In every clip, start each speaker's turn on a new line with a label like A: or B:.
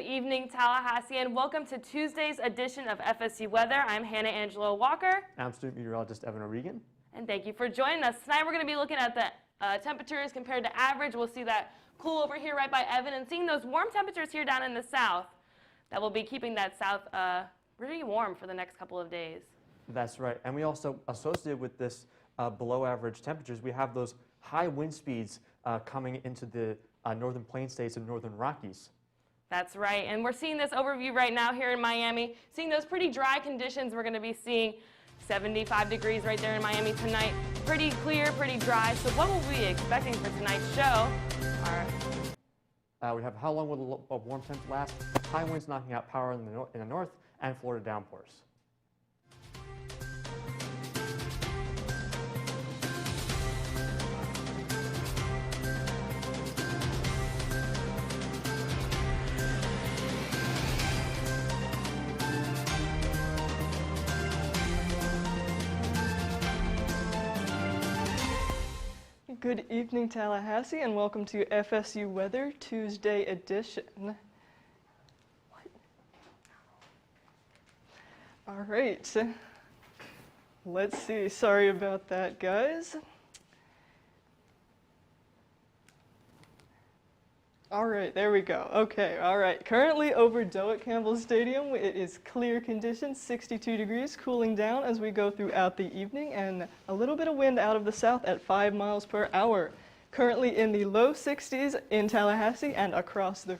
A: Good evening, Tallahassee, and welcome to Tuesday's edition of FSU Weather. I'm Hannah Angela Walker.
B: I'm student meteorologist Evan O'Regan.
A: And thank you for joining us. Tonight we're going to be looking at the temperatures compared to average. We'll see that cool over here right by Evan and seeing those warm temperatures here down in the south. That will be keeping that south pretty warm for the next couple of days.
B: That's right. And we also associated with this below average temperatures, we have those high wind speeds coming into the northern plain states and northern Rockies.
A: That's right, and we're seeing this overview right now here in Miami. Seeing those pretty dry conditions, we're going to be seeing 75 degrees right there in Miami tonight. Pretty clear, pretty dry. So what will we be expecting for tonight's show?
B: We have how long will the warm temps last? High winds knocking out power in the north and Florida downpours.
C: Good evening, Tallahassee, and welcome to FSU Weather Tuesday edition. All right, let's see. Sorry about that, guys. All right, there we go. Okay, all right. Currently over Doak Campbell Stadium, it is clear conditions, 62 degrees, cooling down as we go throughout the evening, and a little bit of wind out of the south at 5 miles per hour. Currently in the low 60s in Tallahassee and across the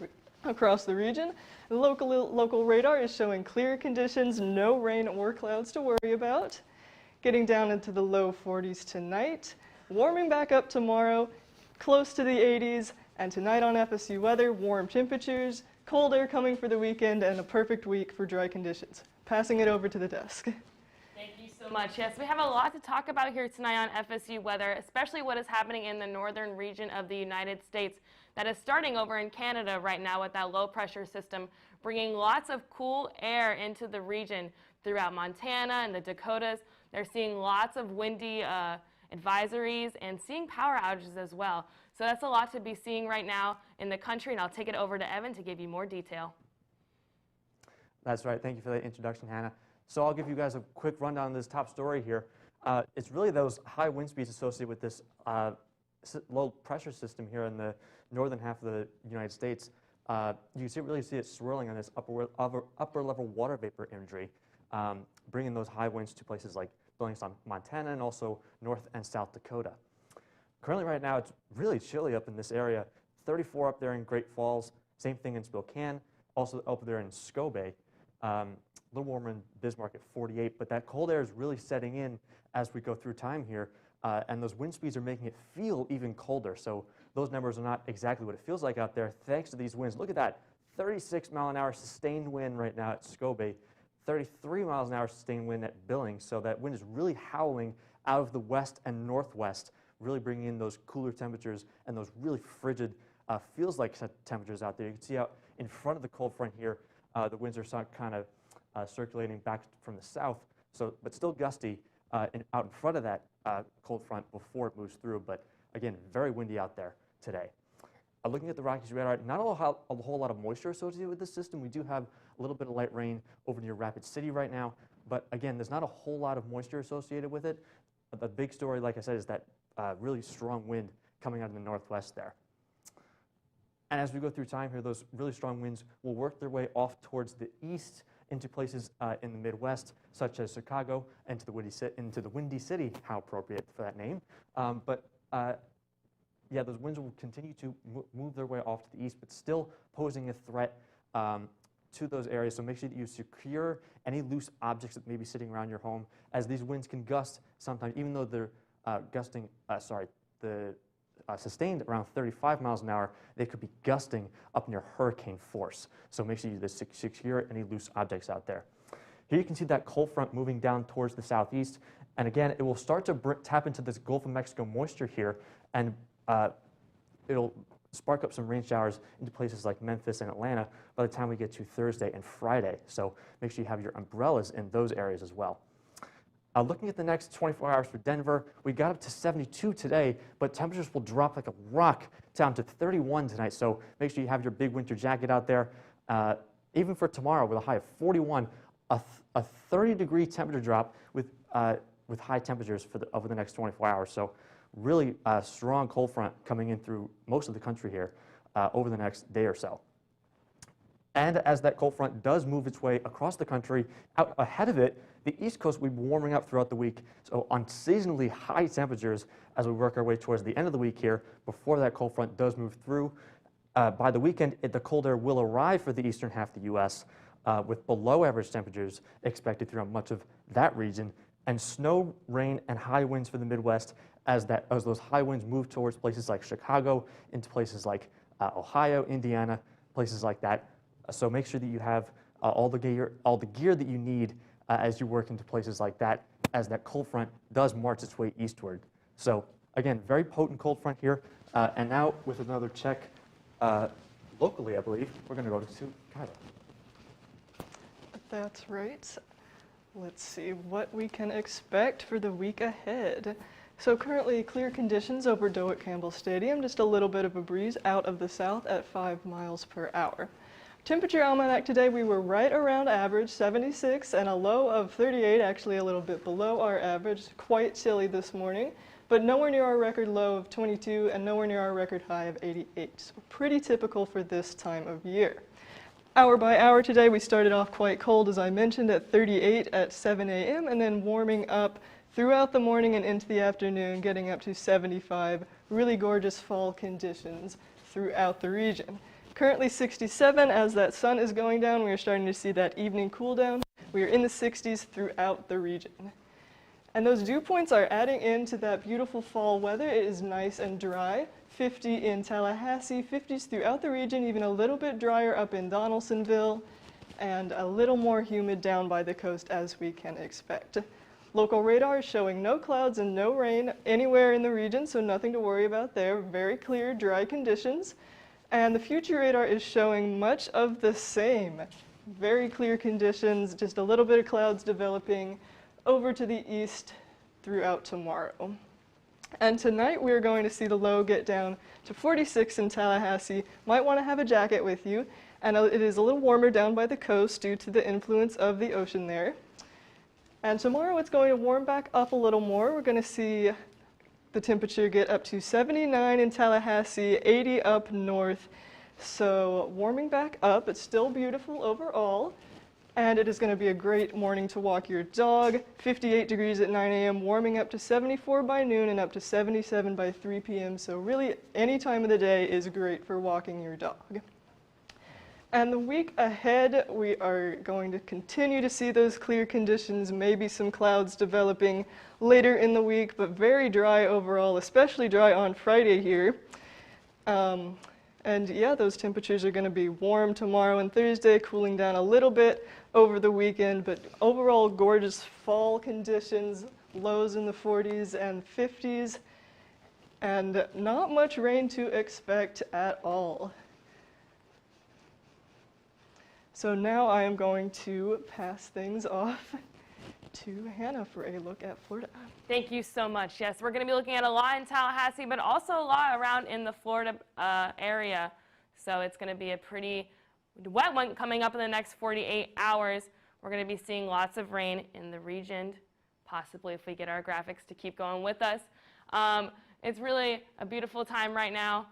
C: region. The local radar is showing clear conditions, no rain or clouds to worry about. Getting down into the low 40s tonight, warming back up tomorrow, close to the 80s. And tonight on FSU Weather, warm temperatures, cold air coming for the weekend, and a perfect week for dry conditions. Passing it over to the desk.
A: Thank you so much. Yes, we have a lot to talk about here tonight on FSU Weather, especially what is happening in the northern region of the United States that is starting over in Canada right now with that low pressure system, bringing lots of cool air into the region throughout Montana and the Dakotas. They're seeing lots of windy advisories and seeing power outages as well. So that's a lot to be seeing right now in the country, and I'll take it over to Evan to give you more detail.
B: That's right. Thank you for that introduction, Hannah. So I'll give you guys a quick rundown of this top story here. It's really those high wind speeds associated with this low pressure system here in the northern half of the United States. You can really see it swirling on this upper level water vapor imagery, bringing those high winds to places like Billings, Montana, and also North and South Dakota. Currently right now, it's really chilly up in this area. 34 up there in Great Falls, same thing in Spokane, also up there in Scobey. A little warmer in Bismarck at 48, but that cold air is really setting in as we go through time here, and those wind speeds are making it feel even colder. So those numbers are not exactly what it feels like out there thanks to these winds. Look at that, 36 mile an hour sustained wind right now at Scobey, 33 miles an hour sustained wind at Billings. So that wind is really howling out of the west and northwest, really bringing in those cooler temperatures and those really frigid, feels like temperatures out there. You can see out in front of the cold front here, the winds are kind of circulating back from the south, but still gusty out in front of that cold front before it moves through. But again, very windy out there today. Looking at the Rockies radar, not a whole lot of moisture associated with this system. We do have a little bit of light rain over near Rapid City right now, but again, there's not a whole lot of moisture associated with it. The big story, like I said, is that really strong wind coming out of the northwest there. And as we go through time here, those really strong winds will work their way off towards the east into places in the Midwest, such as Chicago, and into the Windy City, how appropriate for that name. Yeah, those winds will continue to move their way off to the east, but still posing a threat to those areas. So make sure that you secure any loose objects that may be sitting around your home, as these winds can gust sometimes, even though they're sustained around 35 miles an hour, they could be gusting up near hurricane force. So make sure you secure any loose objects out there. Here you can see that cold front moving down towards the southeast. And again, it will start to tap into this Gulf of Mexico moisture here, and it'll spark up some rain showers into places like Memphis and Atlanta by the time we get to Thursday and Friday. So make sure you have your umbrellas in those areas as well. Looking at the next 24 hours for Denver, we got up to 72 today, but temperatures will drop like a rock down to 31 tonight. So make sure you have your big winter jacket out there. Even for tomorrow with a high of 41, a 30-degree temperature drop with high temperatures over the next 24 hours. So really strong cold front coming in through most of the country here over the next day or so. And as that cold front does move its way across the country, out ahead of it, the East Coast will be warming up throughout the week. So unseasonably high temperatures as we work our way towards the end of the week here before that cold front does move through. By the weekend, the cold air will arrive for the eastern half of the U.S. With below average temperatures expected throughout much of that region, and snow, rain, and high winds for the Midwest as those high winds move towards places like Chicago, into places like Ohio, Indiana, places like that. So make sure that you have all the gear that you need as you work into places like that as that cold front does march its way eastward. So again, very potent cold front here. And now with another check locally, I believe, we're going to go to Cairo.
C: That's right. Let's see what we can expect for the week ahead. So currently clear conditions over Dewitt-Campbell Stadium, just a little bit of a breeze out of the south at 5 miles per hour. Temperature almanac today, we were right around average, 76, and a low of 38, actually a little bit below our average. Quite chilly this morning, but nowhere near our record low of 22 and nowhere near our record high of 88. So pretty typical for this time of year. Hour by hour today, we started off quite cold, as I mentioned, at 38 at 7 a.m. and then warming up throughout the morning and into the afternoon, getting up to 75. Really gorgeous fall conditions throughout the region. Currently 67. As that sun is going down, we are starting to see that evening cool down. We are in the 60s throughout the region. And those dew points are adding into that beautiful fall weather. It is nice and dry. 50 in Tallahassee, 50s throughout the region, even a little bit drier up in Donaldsonville, and a little more humid down by the coast as we can expect. Local radar is showing no clouds and no rain anywhere in the region, so nothing to worry about there. Very clear, dry conditions. And the future radar is showing much of the same. Very clear conditions, just a little bit of clouds developing over to the east throughout tomorrow. And tonight we're going to see the low get down to 46 in Tallahassee. Might want to have a jacket with you. And it is a little warmer down by the coast due to the influence of the ocean there. And tomorrow it's going to warm back up a little more. We're going to see the temperature get up to 79 in Tallahassee, 80 up north. So warming back up, it's still beautiful overall. And it is going to be a great morning to walk your dog. 58 degrees at 9 a.m., warming up to 74 by noon and up to 77 by 3 p.m. So really any time of the day is great for walking your dog. And the week ahead, we are going to continue to see those clear conditions, maybe some clouds developing later in the week, but very dry overall, especially dry on Friday here. And yeah, those temperatures are going to be warm tomorrow and Thursday, cooling down a little bit over the weekend, but overall gorgeous fall conditions, lows in the 40s and 50s, and not much rain to expect at all. So now I am going to pass things off to Hannah for a look at Florida.
A: Thank you so much. Yes, we're going to be looking at a lot in Tallahassee, but also a lot around in the Florida area. So it's going to be a pretty wet one coming up in the next 48 hours. We're going to be seeing lots of rain in the region, possibly if we get our graphics to keep going with us. It's really a beautiful time right now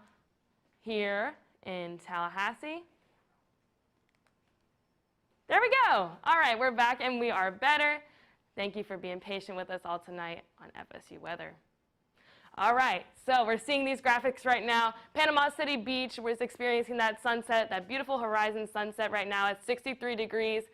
A: here in Tallahassee. There we go. All right, we're back and we are better. Thank you for being patient with us all tonight on FSU weather. All right, so we're seeing these graphics right now. Panama City Beach was experiencing that sunset, that beautiful horizon sunset right now at 63 degrees.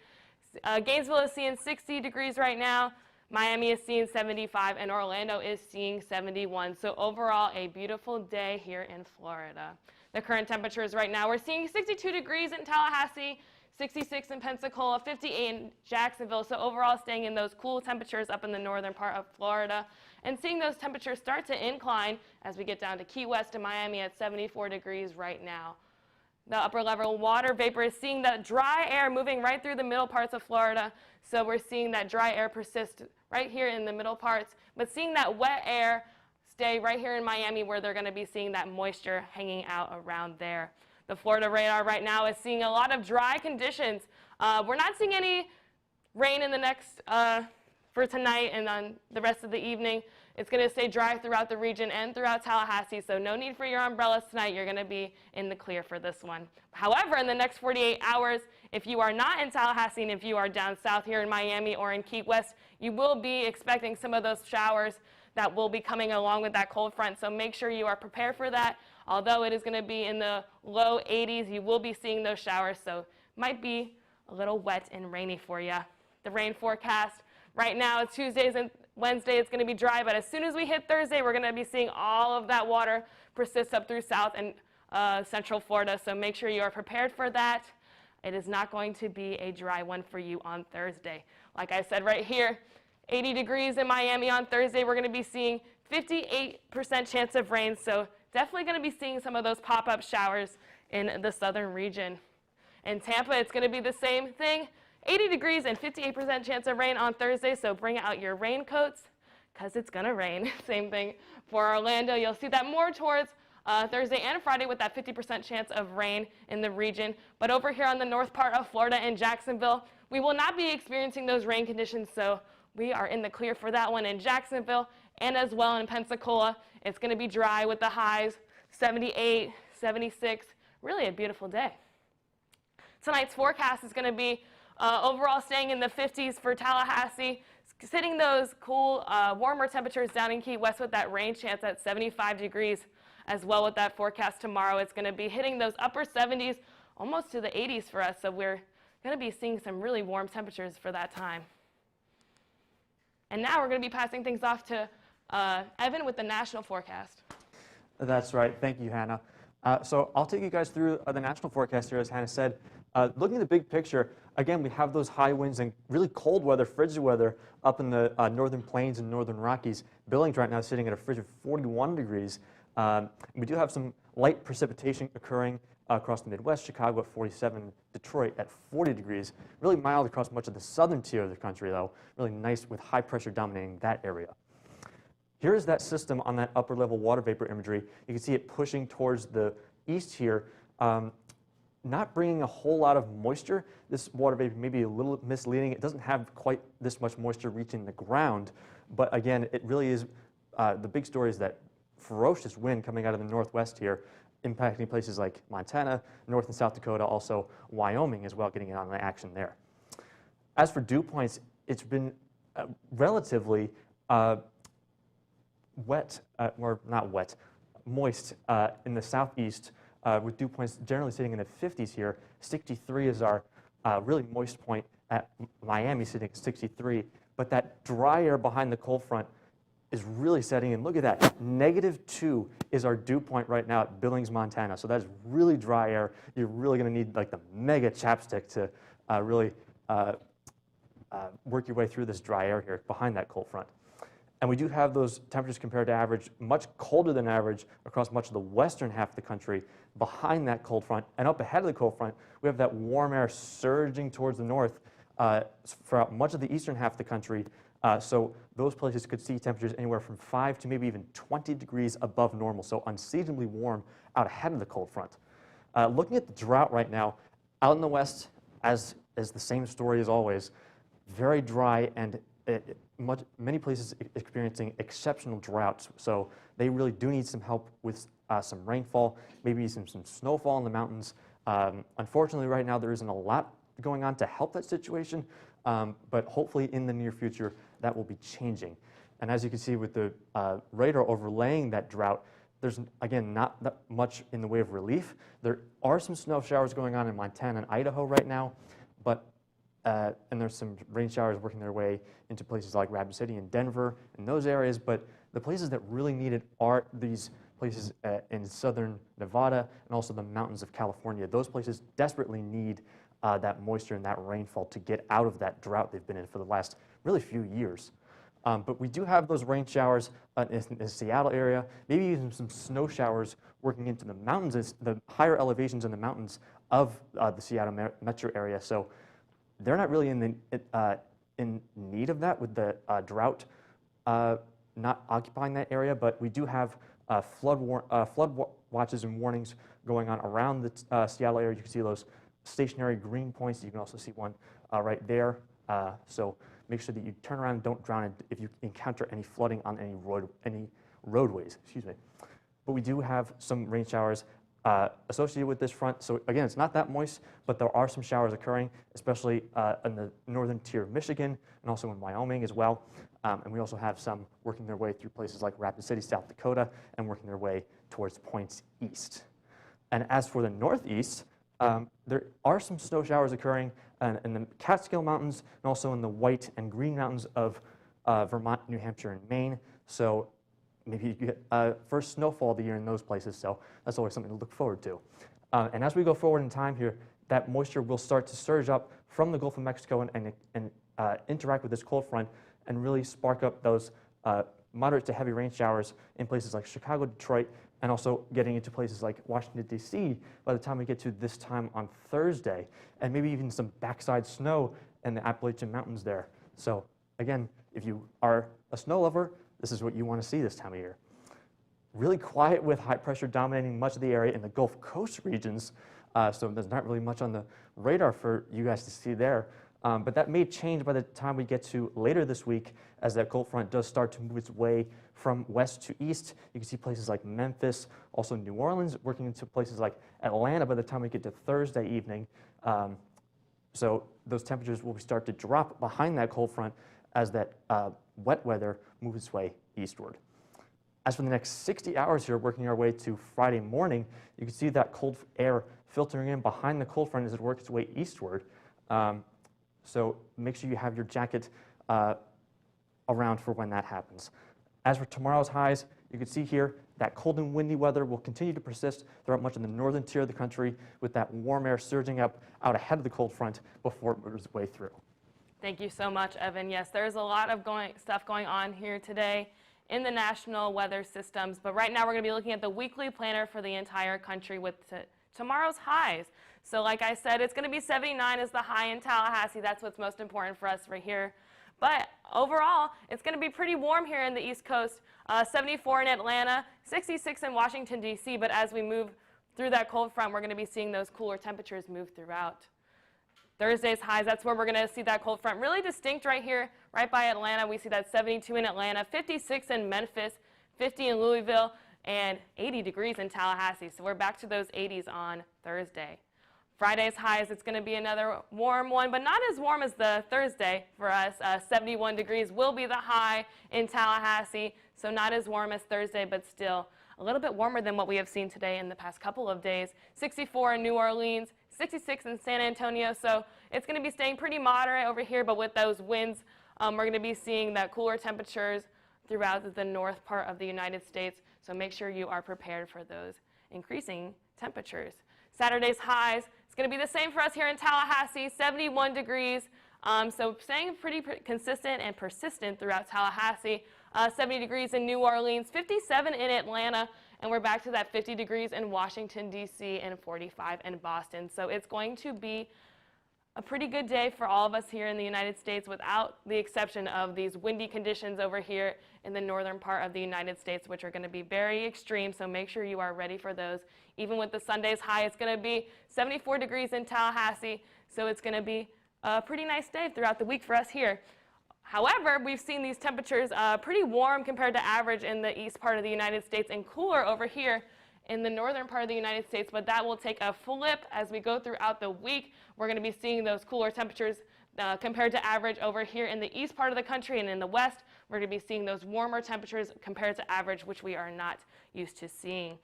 A: Gainesville is seeing 60 degrees right now. Miami is seeing 75 and Orlando is seeing 71. So overall, a beautiful day here in Florida. The current temperatures right now, we're seeing 62 degrees in Tallahassee, 66 in Pensacola, 58 in Jacksonville. So overall, staying in those cool temperatures up in the northern part of Florida. And seeing those temperatures start to incline as we get down to Key West and Miami at 74 degrees right now. The upper level water vapor is seeing that dry air moving right through the middle parts of Florida. So we're seeing that dry air persist right here in the middle parts, but seeing that wet air stay right here in Miami where they're going to be seeing that moisture hanging out around there. The Florida radar right now is seeing a lot of dry conditions. We're not seeing any rain in the next, for tonight and on the rest of the evening. It's going to stay dry throughout the region and throughout Tallahassee, so no need for your umbrellas tonight. You're going to be in the clear for this one. However, in the next 48 hours, if you are not in Tallahassee and if you are down south here in Miami or in Key West, you will be expecting some of those showers that will be coming along with that cold front, so make sure you are prepared for that. Although it is going to be in the low 80s, you will be seeing those showers, so might be a little wet and rainy for you. The rain forecast right now, Tuesdays and Wednesday, it's going to be dry, but as soon as we hit Thursday, we're going to be seeing all of that water persist up through South and Central Florida, so make sure you are prepared for that. It is not going to be a dry one for you on Thursday. Like I said right here, 80 degrees in Miami on Thursday. We're going to be seeing 58% chance of rain, so definitely going to be seeing some of those pop-up showers in the southern region. In Tampa, it's going to be the same thing. 80 degrees and 58% chance of rain on Thursday, so bring out your raincoats because it's going to rain. Same thing for Orlando. You'll see that more towards Thursday and Friday with that 50% chance of rain in the region. But over here on the north part of Florida in Jacksonville, we will not be experiencing those rain conditions, so we are in the clear for that one in Jacksonville and as well in Pensacola. It's going to be dry with the highs 78, 76, really a beautiful day. Tonight's forecast is going to be overall staying in the 50s for Tallahassee, sitting those cool, warmer temperatures down in Key West with that rain chance at 75 degrees as well with that forecast tomorrow. It's going to be hitting those upper 70s, almost to the 80s for us, so we're going to be seeing some really warm temperatures for that time. And now we're going to be passing things off to Evan with the national forecast.
B: That's right. Thank you, Hannah. So I'll take you guys through the national forecast here, as Hannah said. Looking at the big picture, again, we have those high winds and really cold weather, frigid weather up in the northern plains and northern Rockies. Billings right now is sitting at a frigid 41 degrees. We do have some light precipitation occurring across the Midwest, Chicago at 47, Detroit at 40 degrees. Really mild across much of the southern tier of the country, though. Really nice with high pressure dominating that area. Here's that system on that upper level water vapor imagery. You can see it pushing towards the east here, not bringing a whole lot of moisture. This water vapor may be a little misleading. It doesn't have quite this much moisture reaching the ground, but again, it really is, the big story is that ferocious wind coming out of the northwest here, impacting places like Montana, North and South Dakota, also Wyoming as well, getting in on the action there. As for dew points, it's been relatively wet, or not wet, moist in the southeast, with dew points generally sitting in the 50s here. 63 is our really moist point at Miami, sitting at 63. But that dry air behind the cold front is really setting in. Look at that. -2 is our dew point right now at Billings, Montana. So that's really dry air. You're really going to need like the mega chapstick to really work your way through this dry air here behind that cold front. And we do have those temperatures compared to average, much colder than average across much of the western half of the country behind that cold front. And up ahead of the cold front, we have that warm air surging towards the north throughout much of the eastern half of the country. So those places could see temperatures anywhere from 5 to maybe even 20 degrees above normal, so unseasonably warm out ahead of the cold front. Looking at the drought right now, out in the west, as is the same story as always, very dry and many places experiencing exceptional droughts. So they really do need some help with some rainfall, maybe some snowfall in the mountains. Unfortunately, right now there isn't a lot going on to help that situation, but hopefully in the near future that will be changing. And as you can see with the radar overlaying that drought, there's, again, not that much in the way of relief. There are some snow showers going on in Montana and Idaho right now, but and there's some rain showers working their way into places like Rapid City and Denver and those areas, but the places that really need it are these places in southern Nevada and also the mountains of California. Those places desperately need that moisture and that rainfall to get out of that drought they've been in for the last really few years. But we do have those rain showers in the Seattle area, maybe even some snow showers working into the mountains, the higher elevations in the mountains of the Seattle metro area. So they're not really in need of that with the drought not occupying that area, but we do have watches and warnings going on around the Seattle area. You can see those stationary green points. You can also see one right there. So make sure that you turn around and don't drown if you encounter any flooding on any roadways. Excuse me. But we do have some rain showers associated with this front. So again, it's not that moist, but there are some showers occurring, especially in the northern tier of Michigan and also in Wyoming as well. And we also have some working their way through places like Rapid City, South Dakota, and working their way towards points east. And as for the northeast, there are some snow showers occurring in the Catskill Mountains and also in the White and Green Mountains of Vermont, New Hampshire, and Maine. So maybe you get first snowfall of the year in those places, so that's always something to look forward to. And as we go forward in time here, that moisture will start to surge up from the Gulf of Mexico and interact with this cold front and really spark up those moderate to heavy rain showers in places like Chicago, Detroit, and also getting into places like Washington, D.C. by the time we get to this time on Thursday, and maybe even some backside snow in the Appalachian Mountains there. So again, if you are a snow lover, this is what you want to see this time of year. Really quiet with high pressure dominating much of the area in the Gulf Coast regions, so there's not really much on the radar for you guys to see there. But that may change by the time we get to later this week as that cold front does start to move its way from west to east. You can see places like Memphis, also New Orleans, working into places like Atlanta by the time we get to Thursday evening. So those temperatures will start to drop behind that cold front as that wet weather moves its way eastward. As for the next 60 hours here, working our way to Friday morning, you can see that cold air filtering in behind the cold front as it works its way eastward. So make sure you have your jacket around for when that happens. As for tomorrow's highs, you can see here that cold and windy weather will continue to persist throughout much of the northern tier of the country, with that warm air surging up out ahead of the cold front before it moves its way through.
A: Thank you so much, Evan. Yes, there's a lot of stuff going on here today in the national weather systems, but right now we're going to be looking at the weekly planner for the entire country with tomorrow's highs. So like I said, it's going to be 79 as the high in Tallahassee. That's what's most important for us right here. But overall, it's going to be pretty warm here in the East Coast. 74 in Atlanta, 66 in Washington, D.C. But as we move through that cold front, we're going to be seeing those cooler temperatures move throughout. Thursday's highs, that's where we're going to see that cold front really distinct right here, right by Atlanta. We see that 72 in Atlanta, 56 in Memphis, 50 in Louisville, and 80 degrees in Tallahassee. So we're back to those 80s on Thursday. Friday's highs, it's going to be another warm one, but not as warm as the Thursday for us. 71 degrees will be the high in Tallahassee, so not as warm as Thursday, but still a little bit warmer than what we have seen today in the past couple of days. 64 in New Orleans, 66 in San Antonio, so it's going to be staying pretty moderate over here, but with those winds, we're going to be seeing that cooler temperatures throughout the north part of the United States, so make sure you are prepared for those increasing temperatures. Saturday's highs, it's going to be the same for us here in Tallahassee, 71 degrees, so staying pretty consistent and persistent throughout Tallahassee. 70 degrees in New Orleans, 57 in Atlanta, and we're back to that 50 degrees in Washington, D.C., and 45 in Boston. So it's going to be a pretty good day for all of us here in the United States, without the exception of these windy conditions over here in the northern part of the United States, which are going to be very extreme, so make sure you are ready for those. Even with the Sunday's high, it's going to be 74 degrees in Tallahassee, so it's going to be a pretty nice day throughout the week for us here. However, we've seen these temperatures pretty warm compared to average in the east part of the United States and cooler over here in the northern part of the United States, but that will take a flip as we go throughout the week. We're going to be seeing those cooler temperatures compared to average over here in the east part of the country, and in the west, we're going to be seeing those warmer temperatures compared to average, which we are not used to seeing.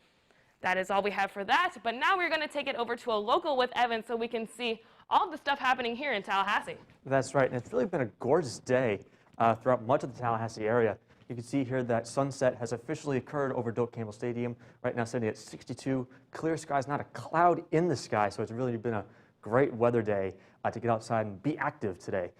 A: That is all we have for that, but now we're going to take it over to a local with Evan so we can see all the stuff happening here in Tallahassee.
B: That's right, and it's really been a gorgeous day throughout much of the Tallahassee area. You can see here that sunset has officially occurred over Doak Campbell Stadium. Right now sitting at 62, clear skies, not a cloud in the sky, so it's really been a great weather day to get outside and be active today.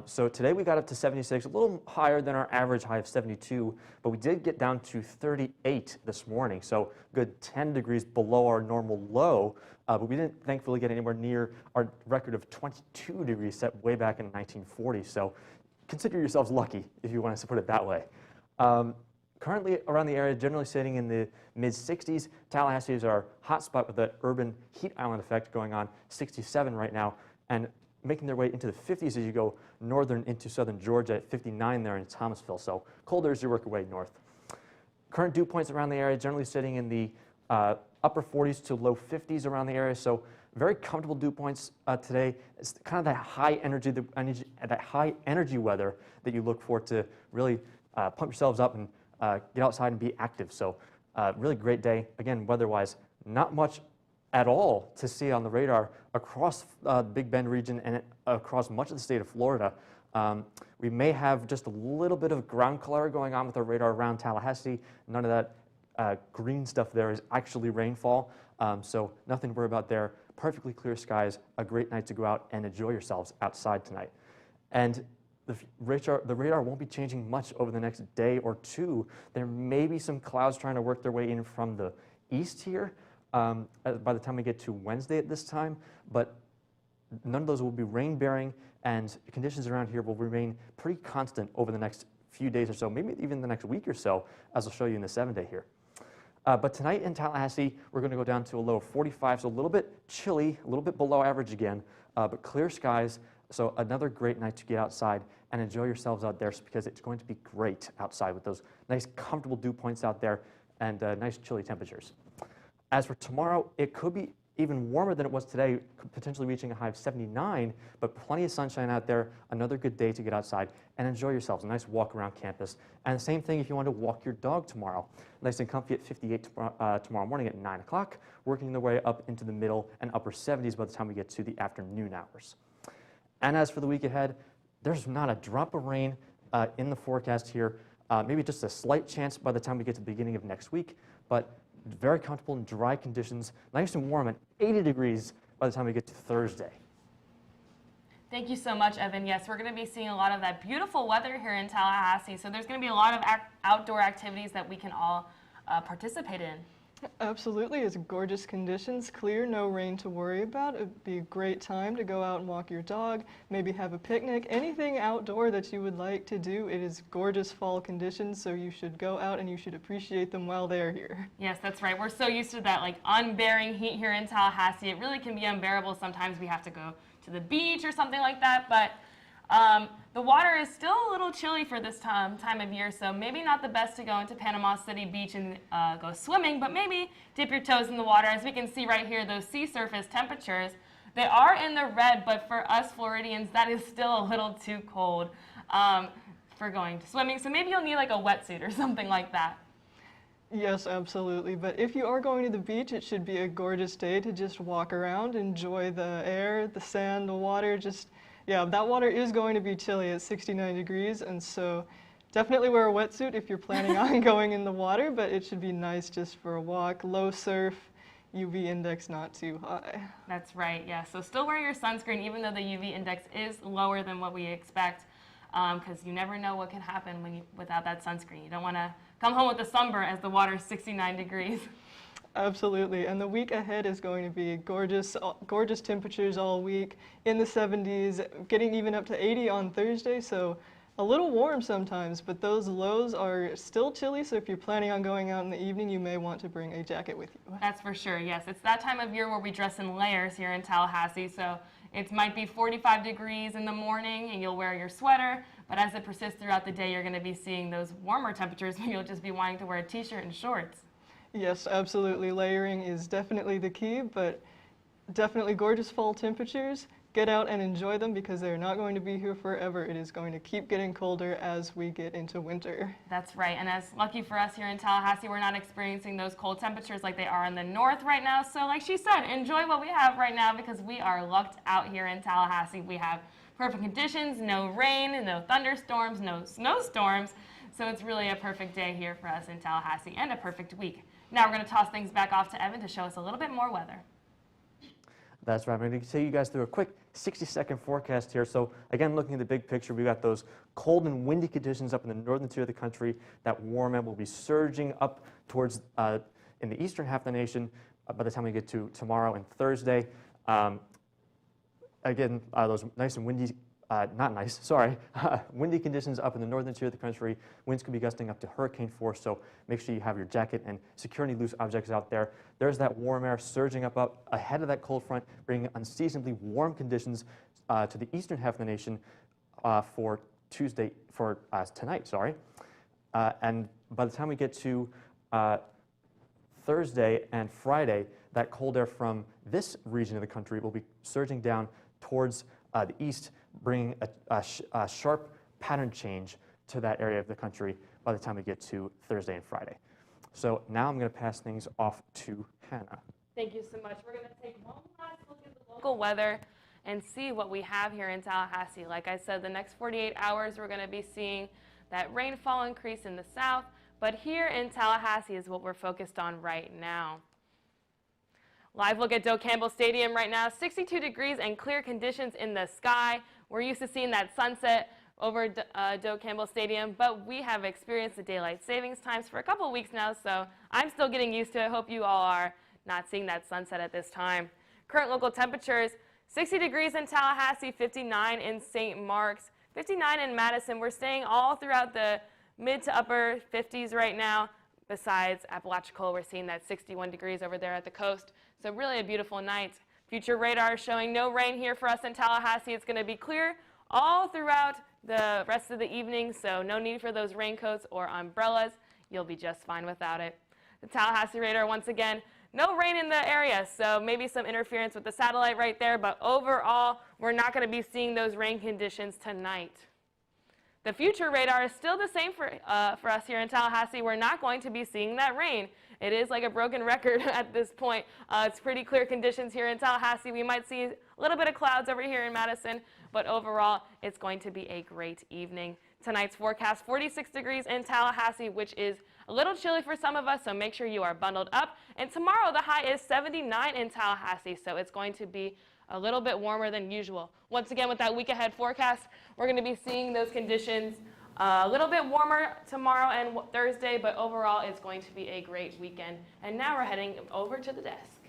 B: So today we got up to 76, a little higher than our average high of 72, but we did get down to 38 this morning, so good 10 degrees below our normal low, but we didn't thankfully get anywhere near our record of 22 degrees set way back in 1940, so consider yourselves lucky if you want us to put it that way. currently around the area, generally sitting in the mid-60s. Tallahassee is our hot spot with the urban heat island effect going on, 67 right now, and making their way into the 50s as you go northern into southern Georgia at 59 there in Thomasville. So colder as you work your way north. Current dew points around the area generally sitting in the upper 40s to low 50s around the area. So very comfortable dew points today. It's kind of that high energy weather that you look for to really pump yourselves up and get outside and be active. So really great day. Again, weather-wise, not much at all to see on the radar across the Big Bend region and across much of the state of Florida. We may have just a little bit of ground color going on with our radar around Tallahassee. None of that green stuff there is actually rainfall, so nothing to worry about there. Perfectly clear skies, a great night to go out and enjoy yourselves outside tonight. And the radar won't be changing much over the next day or two. There may be some clouds trying to work their way in from the east here by the time we get to Wednesday at this time, but none of those will be rain-bearing, and conditions around here will remain pretty constant over the next few days or so, maybe even the next week or so, as I'll show you in the 7-day here. But tonight in Tallahassee, we're going to go down to a low of 45, so a little bit chilly, a little bit below average again, but clear skies, so another great night to get outside and enjoy yourselves out there because it's going to be great outside with those nice comfortable dew points out there and nice chilly temperatures. As for tomorrow, it could be even warmer than it was today, potentially reaching a high of 79, but plenty of sunshine out there, another good day to get outside and enjoy yourselves, a nice walk around campus. And the same thing if you want to walk your dog tomorrow. Nice and comfy at 58 tomorrow morning at 9 o'clock, working their way up into the middle and upper 70s by the time we get to the afternoon hours. And as for the week ahead, there's not a drop of rain in the forecast here, maybe just a slight chance by the time we get to the beginning of next week, but very comfortable in dry conditions, nice and warm at 80 degrees by the time we get to Thursday.
A: Thank you so much, Evan. Yes, we're going to be seeing a lot of that beautiful weather here in Tallahassee, so there's going to be a lot of outdoor activities that we can all participate in.
C: Absolutely, it's gorgeous conditions, clear, no rain to worry about. It'd be a great time to go out and walk your dog, maybe have a picnic, anything outdoor that you would like to do. It is gorgeous fall conditions, so you should go out and you should appreciate them while they're here.
A: Yes, that's right. We're so used to that unbearing heat here in Tallahassee. It really can be unbearable. Sometimes we have to go to the beach or something like that, but the water is still a little chilly for this time of year, so maybe not the best to go into Panama City Beach and go swimming, but maybe dip your toes in the water. As we can see right here, those sea surface temperatures, they are in the red, but for us Floridians, that is still a little too cold for going to swimming, so maybe you'll need like a wetsuit or something like that.
C: Yes, absolutely. But if you are going to the beach, it should be a gorgeous day to just walk around, enjoy the air, the sand, the water. Yeah, that water is going to be chilly at 69 degrees, and so definitely wear a wetsuit if you're planning on going in the water, but it should be nice just for a walk. Low surf, UV index not too high.
A: That's right, yeah. So still wear your sunscreen even though the UV index is lower than what we expect, because you never know what can happen without that sunscreen. You don't want to come home with a sunburn as the water is 69 degrees.
C: Absolutely, and the week ahead is going to be gorgeous temperatures all week, in the 70s, getting even up to 80 on Thursday, so a little warm sometimes, but those lows are still chilly, so if you're planning on going out in the evening, you may want to bring a jacket with you.
A: That's for sure, yes. It's that time of year where we dress in layers here in Tallahassee, so it might be 45 degrees in the morning and you'll wear your sweater, but as it persists throughout the day, you're going to be seeing those warmer temperatures when you'll just be wanting to wear a t-shirt and shorts.
C: Yes, absolutely. Layering is definitely the key, but definitely gorgeous fall temperatures. Get out and enjoy them because they're not going to be here forever. It is going to keep getting colder as we get into winter.
A: That's right, and as lucky for us here in Tallahassee, we're not experiencing those cold temperatures like they are in the north right now. So like she said, enjoy what we have right now because we are lucked out here in Tallahassee. We have perfect conditions, no rain, no thunderstorms, no snowstorms. So it's really a perfect day here for us in Tallahassee and a perfect week. Now we're going to toss things back off to Evan to show us a little bit more weather.
B: That's right. I'm going to take you guys through a quick 60-second forecast here. So again, looking at the big picture, we've got those cold and windy conditions up in the northern tier of the country. That warm air will be surging up towards in the eastern half of the nation by the time we get to tomorrow and Thursday. Again, those nice and windy not nice, sorry, windy conditions up in the northern tier of the country. Winds could be gusting up to hurricane force, so make sure you have your jacket and secure any loose objects out there. There's that warm air surging up ahead of that cold front, bringing unseasonably warm conditions to the eastern half of the nation for tonight, sorry. And by the time we get to Thursday and Friday, that cold air from this region of the country will be surging down towards the east, bringing a sharp pattern change to that area of the country by the time we get to Thursday and Friday. So now I'm going to pass things off to Hannah.
A: Thank you so much. We're going to take one last look at the local weather and see what we have here in Tallahassee. Like I said, the next 48 hours we're going to be seeing that rainfall increase in the south, but here in Tallahassee is what we're focused on right now. Live look at Doe Campbell Stadium right now, 62 degrees and clear conditions in the sky. We're used to seeing that sunset over Doe Campbell Stadium, but we have experienced the daylight savings times for a couple of weeks now, so I'm still getting used to it. I hope you all are not seeing that sunset at this time. Current local temperatures, 60 degrees in Tallahassee, 59 in St. Mark's, 59 in Madison. We're staying all throughout the mid to upper 50s right now. Besides Apalachicola, we're seeing that 61 degrees over there at the coast. So really a beautiful night. Future radar is showing no rain here for us in Tallahassee. It's going to be clear all throughout the rest of the evening, so no need for those raincoats or umbrellas. You'll be just fine without it. The Tallahassee radar, once again, no rain in the area, so maybe some interference with the satellite right there, but overall, we're not going to be seeing those rain conditions tonight. The future radar is still the same for us here in Tallahassee. We're not going to be seeing that rain. It is like a broken record at this point. It's pretty clear conditions here in Tallahassee. We might see a little bit of clouds over here in Madison, but overall, it's going to be a great evening. Tonight's forecast, 46 degrees in Tallahassee, which is a little chilly for some of us, so make sure you are bundled up. And tomorrow, the high is 79 in Tallahassee, so it's going to be a little bit warmer than usual. Once again, with that week ahead forecast, we're going to be seeing those conditions a little bit warmer tomorrow and Thursday, but overall it's going to be a great weekend. And now we're heading over to the desk.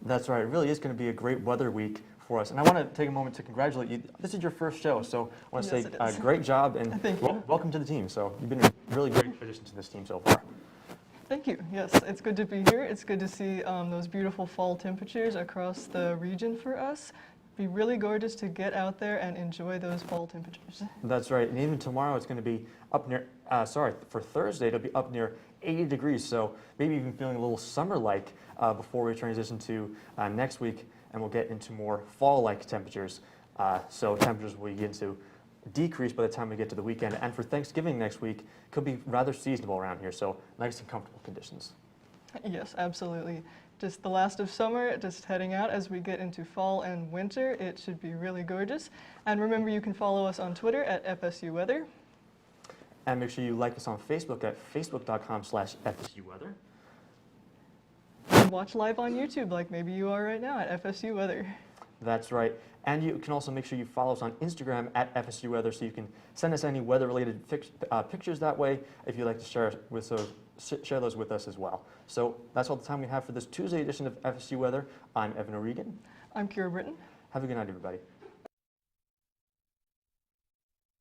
B: That's right. It really is going to be a great weather week for us. And I want to take a moment to congratulate you. This is your first show, so I want to say great job and welcome to the team. So you've been a really great addition to this team so far.
C: Thank you. Yes, it's good to be here. It's good to see those beautiful fall temperatures across the region for us. Be really gorgeous to get out there and enjoy those fall temperatures.
B: That's right. And even tomorrow it's going to be up near, for Thursday it'll be up near 80 degrees. So maybe even feeling a little summer-like before we transition to next week, and we'll get into more fall-like temperatures. So temperatures will begin to decrease by the time we get to the weekend. And for Thanksgiving next week, could be rather seasonable around here. So nice and comfortable conditions.
C: Yes, absolutely. Just the last of summer, just heading out as we get into fall and winter. It should be really gorgeous. And remember, you can follow us on Twitter at FSU Weather.
B: And make sure you like us on Facebook at facebook.com/FSU Weather.
C: And watch live on YouTube like maybe you are right now at FSU Weather.
B: That's right. And you can also make sure you follow us on Instagram at FSU Weather, so you can send us any weather-related pictures that way if you'd like to share those with us as well. So that's all the time we have for this Tuesday edition of FSU Weather. I'm Evan O'Regan.
C: I'm Kira Britton.
B: Have a good night, everybody.